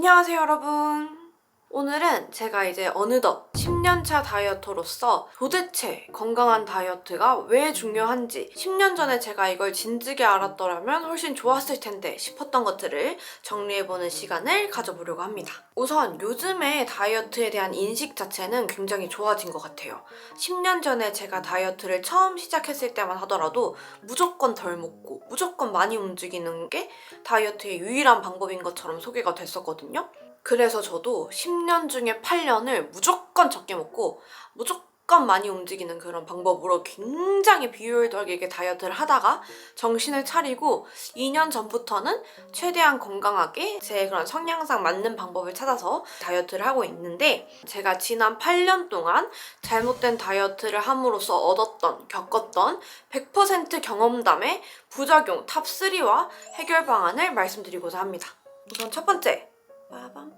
안녕하세요 여러분. 오늘은 제가 이제 어느덧 10년차 다이어터로서 도대체 건강한 다이어트가 왜 중요한지 10년 전에 제가 이걸 진즉에 알았더라면 훨씬 좋았을 텐데 싶었던 것들을 정리해보는 시간을 가져보려고 합니다. 우선 요즘에 다이어트에 대한 인식 자체는 굉장히 좋아진 것 같아요. 10년 전에 제가 다이어트를 처음 시작했을 때만 하더라도 무조건 덜 먹고 무조건 많이 움직이는 게 다이어트의 유일한 방법인 것처럼 소개가 됐었거든요. 그래서 저도 10년 중에 8년을 무조건 적게 먹고 무조건 많이 움직이는 그런 방법으로 굉장히 비효율적이게 다이어트를 하다가 정신을 차리고 2년 전부터는 최대한 건강하게 제 그런 성향상 맞는 방법을 찾아서 다이어트를 하고 있는데, 제가 지난 8년 동안 잘못된 다이어트를 함으로써 겪었던 100% 경험담의 부작용 탑3와 해결 방안을 말씀드리고자 합니다. 우선 첫 번째,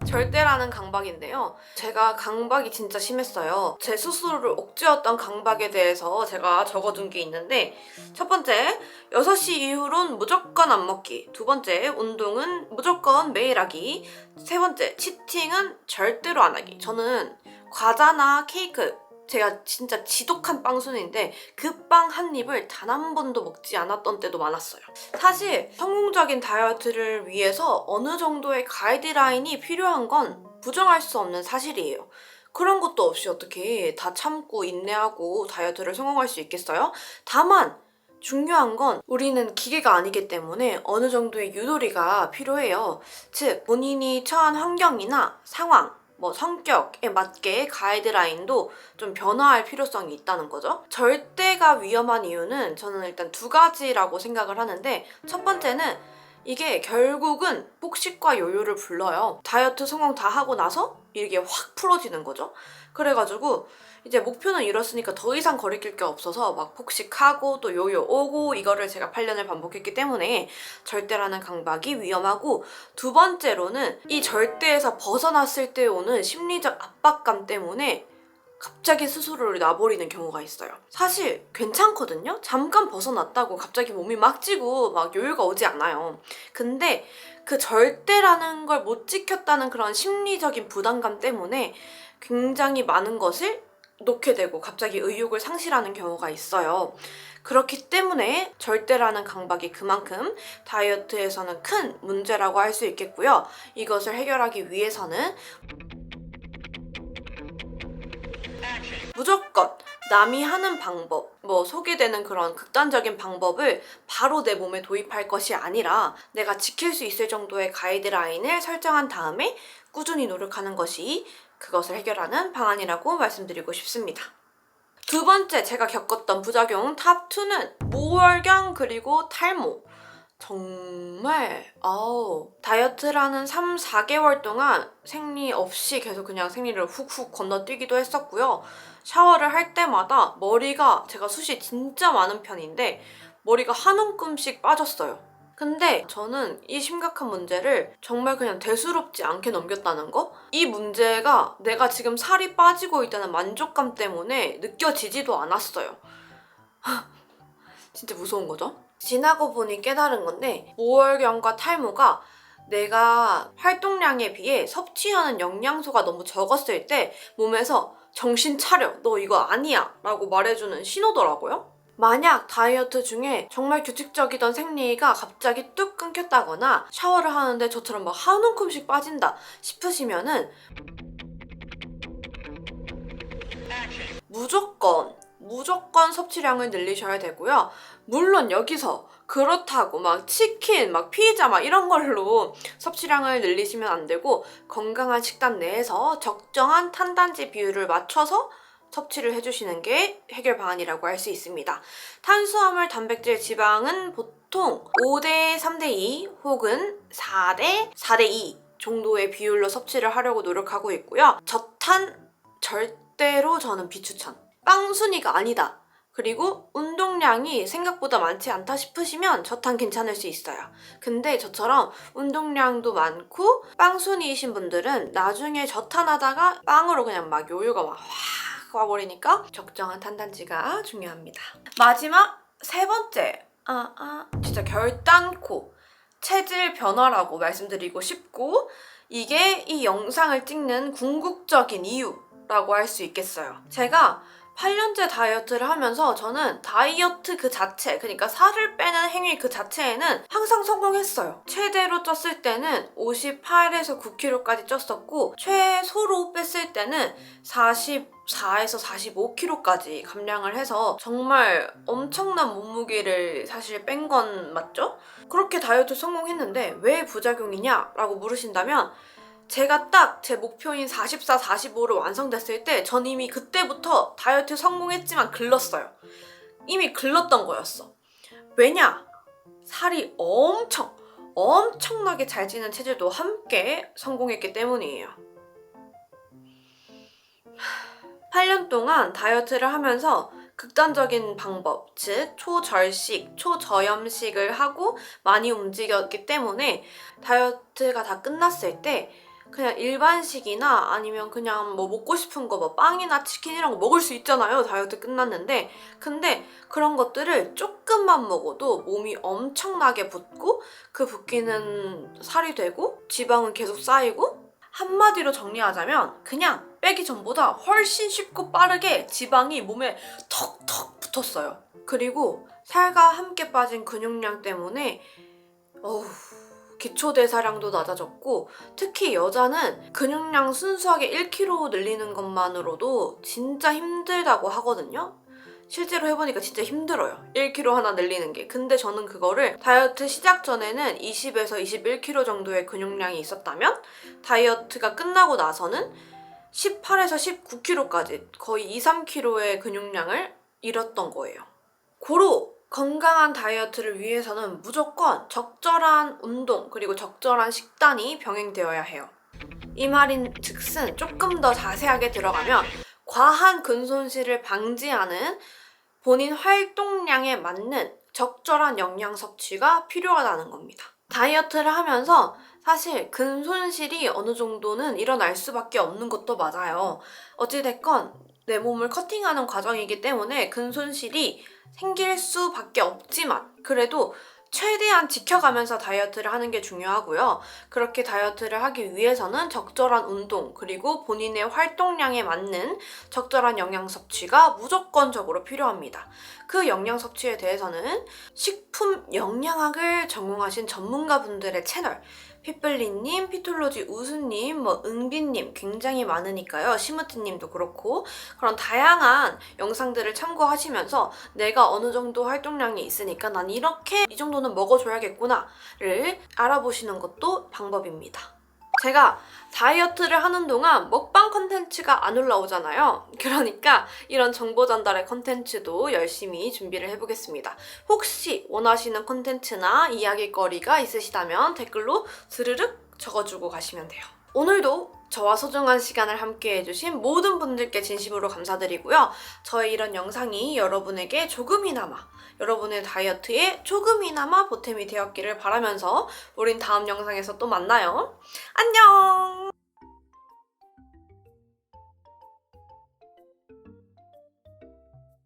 절대라는 강박인데요. 제가 강박이 진짜 심했어요. 제 스스로를 옥죄었던 강박에 대해서 제가 적어둔 게 있는데, 첫 번째, 6시 이후론 무조건 안 먹기. 두 번째, 운동은 무조건 매일 하기. 세 번째, 치팅은 절대로 안 하기. 저는 과자나 케이크, 제가 진짜 지독한 빵순인데 그 빵 한 입을 단 한 번도 먹지 않았던 때도 많았어요. 사실 성공적인 다이어트를 위해서 어느 정도의 가이드라인이 필요한 건 부정할 수 없는 사실이에요. 그런 것도 없이 어떻게 다 참고 인내하고 다이어트를 성공할 수 있겠어요? 다만 중요한 건 우리는 기계가 아니기 때문에 어느 정도의 유도리가 필요해요. 즉, 본인이 처한 환경이나 상황, 성격에 맞게 가이드라인도 좀 변화할 필요성이 있다는 거죠. 절대가 위험한 이유는 저는 일단 두 가지라고 생각을 하는데, 첫 번째는 이게 결국은 폭식과 요요를 불러요. 다이어트 성공 다 하고 나서 이게 확 풀어지는 거죠. 그래가지고 이제 목표는 이뤘으니까 더 이상 거리낄 게 없어서 막 폭식하고 또 요요 오고, 이거를 제가 8년을 반복했기 때문에 절대라는 강박이 위험하고, 두 번째로는 이 절대에서 벗어났을 때 오는 심리적 압박감 때문에 갑자기 스스로를 놔버리는 경우가 있어요. 사실 괜찮거든요? 잠깐 벗어났다고 갑자기 몸이 막 찌고 막 요요가 오지 않아요. 근데 그 절대라는 걸 못 지켰다는 그런 심리적인 부담감 때문에 굉장히 많은 것을 놓게 되고 갑자기 의욕을 상실하는 경우가 있어요. 그렇기 때문에 절대라는 강박이 그만큼 다이어트에서는 큰 문제라고 할 수 있겠고요. 이것을 해결하기 위해서는 무조건 남이 하는 방법, 소개되는 그런 극단적인 방법을 바로 내 몸에 도입할 것이 아니라 내가 지킬 수 있을 정도의 가이드라인을 설정한 다음에 꾸준히 노력하는 것이 그것을 해결하는 방안이라고 말씀드리고 싶습니다. 두 번째 제가 겪었던 부작용 탑2는 모월경 그리고 탈모. 정말 다이어트라는 3, 4개월 동안 생리 없이 계속 그냥 생리를 훅훅 건너뛰기도 했었고요. 샤워를 할 때마다 머리가, 제가 숱이 진짜 많은 편인데 머리가 한 움큼씩 빠졌어요. 근데 저는 이 심각한 문제를 정말 그냥 대수롭지 않게 넘겼다는 거? 이 문제가 내가 지금 살이 빠지고 있다는 만족감 때문에 느껴지지도 않았어요. 진짜 무서운 거죠? 지나고 보니 깨달은 건데, 모월경과 탈모가 내가 활동량에 비해 섭취하는 영양소가 너무 적었을 때 몸에서 정신 차려, 너 이거 아니야 라고 말해주는 신호더라고요. 만약 다이어트 중에 정말 규칙적이던 생리가 갑자기 뚝 끊겼다거나 샤워를 하는데 저처럼 막 한 움큼씩 빠진다 싶으시면은 무조건 섭취량을 늘리셔야 되고요. 물론 여기서 그렇다고 막 치킨, 막 피자 막 이런 걸로 섭취량을 늘리시면 안 되고, 건강한 식단 내에서 적정한 탄단지 비율을 맞춰서 섭취를 해주시는 게 해결 방안이라고 할 수 있습니다. 탄수화물, 단백질, 지방은 보통 5대 3대 2 혹은 4대 4대 2 정도의 비율로 섭취를 하려고 노력하고 있고요. 저탄 절대로 저는 비추천. 빵 순위가 아니다, 그리고 운동량이 생각보다 많지 않다 싶으시면 저탄 괜찮을 수 있어요. 근데 저처럼 운동량도 많고 빵순이이신 분들은 나중에 저탄하다가 빵으로 그냥 막 요요가 막 확 와버리니까 적정한 탄단지가 중요합니다. 마지막 세 번째, 진짜 결단코 체질 변화라고 말씀드리고 싶고, 이게 이 영상을 찍는 궁극적인 이유라고 할 수 있겠어요. 제가 8년째 다이어트를 하면서 저는 다이어트 그 자체, 그러니까 살을 빼는 행위 그 자체에는 항상 성공했어요. 최대로 쪘을 때는 58에서 9kg까지 쪘었고 최소로 뺐을 때는 44에서 45kg까지 감량을 해서 정말 엄청난 몸무게를 사실 뺀 건 맞죠? 그렇게 다이어트 성공했는데 왜 부작용이냐? 라고 물으신다면 제가 딱 제 목표인 44, 45로 완성됐을 때 전 이미 그때부터 다이어트 성공했지만 글렀어요. 이미 글렀던 거였어. 왜냐? 살이 엄청나게 잘 찌는 체질도 함께 성공했기 때문이에요. 8년 동안 다이어트를 하면서 극단적인 방법, 즉 초절식, 초저염식을 하고 많이 움직였기 때문에 다이어트가 다 끝났을 때 그냥 일반식이나 아니면 그냥 뭐 먹고 싶은 거 뭐 빵이나 치킨 이런 거 먹을 수 있잖아요. 다이어트 끝났는데. 근데 그런 것들을 조금만 먹어도 몸이 엄청나게 붓고 그 붓기는 살이 되고 지방은 계속 쌓이고 한마디로 정리하자면 그냥 빼기 전보다 훨씬 쉽고 빠르게 지방이 몸에 턱턱 붙었어요. 그리고 살과 함께 빠진 근육량 때문에 기초대사량도 낮아졌고 특히 여자는 근육량 순수하게 1kg 늘리는 것만으로도 진짜 힘들다고 하거든요. 실제로 해보니까 진짜 힘들어요. 1kg 하나 늘리는 게. 근데 저는 그거를 다이어트 시작 전에는 20에서 21kg 정도의 근육량이 있었다면 다이어트가 끝나고 나서는 18에서 19kg까지 거의 2, 3kg의 근육량을 잃었던 거예요. 고로 건강한 다이어트를 위해서는 무조건 적절한 운동 그리고 적절한 식단이 병행되어야 해요. 이 말인 즉슨 조금 더 자세하게 들어가면 과한 근손실을 방지하는 본인 활동량에 맞는 적절한 영양 섭취가 필요하다는 겁니다. 다이어트를 하면서 사실 근손실이 어느 정도는 일어날 수밖에 없는 것도 맞아요. 어찌됐건 내 몸을 커팅하는 과정이기 때문에 근손실이 생길 수밖에 없지만 그래도 최대한 지켜가면서 다이어트를 하는 게 중요하고요. 그렇게 다이어트를 하기 위해서는 적절한 운동 그리고 본인의 활동량에 맞는 적절한 영양 섭취가 무조건적으로 필요합니다. 그 영양 섭취에 대해서는 식품 영양학을 전공하신 전문가분들의 채널 핏블리님, 피톨로지 우수님, 응비님 굉장히 많으니까요. 시무티님도 그렇고 그런 다양한 영상들을 참고하시면서 내가 어느 정도 활동량이 있으니까 난 이렇게 이 정도는 먹어줘야겠구나를 알아보시는 것도 방법입니다. 제가 다이어트를 하는 동안 먹방 컨텐츠가 안 올라오잖아요. 그러니까 이런 정보 전달의 컨텐츠도 열심히 준비를 해보겠습니다. 혹시 원하시는 컨텐츠나 이야기거리가 있으시다면 댓글로 스르륵 적어주고 가시면 돼요. 오늘도 저와 소중한 시간을 함께 해주신 모든 분들께 진심으로 감사드리고요. 저의 이런 영상이 여러분에게 조금이나마 여러분의 다이어트에 조금이나마 보탬이 되었기를 바라면서 우린 다음 영상에서 또 만나요. 안녕!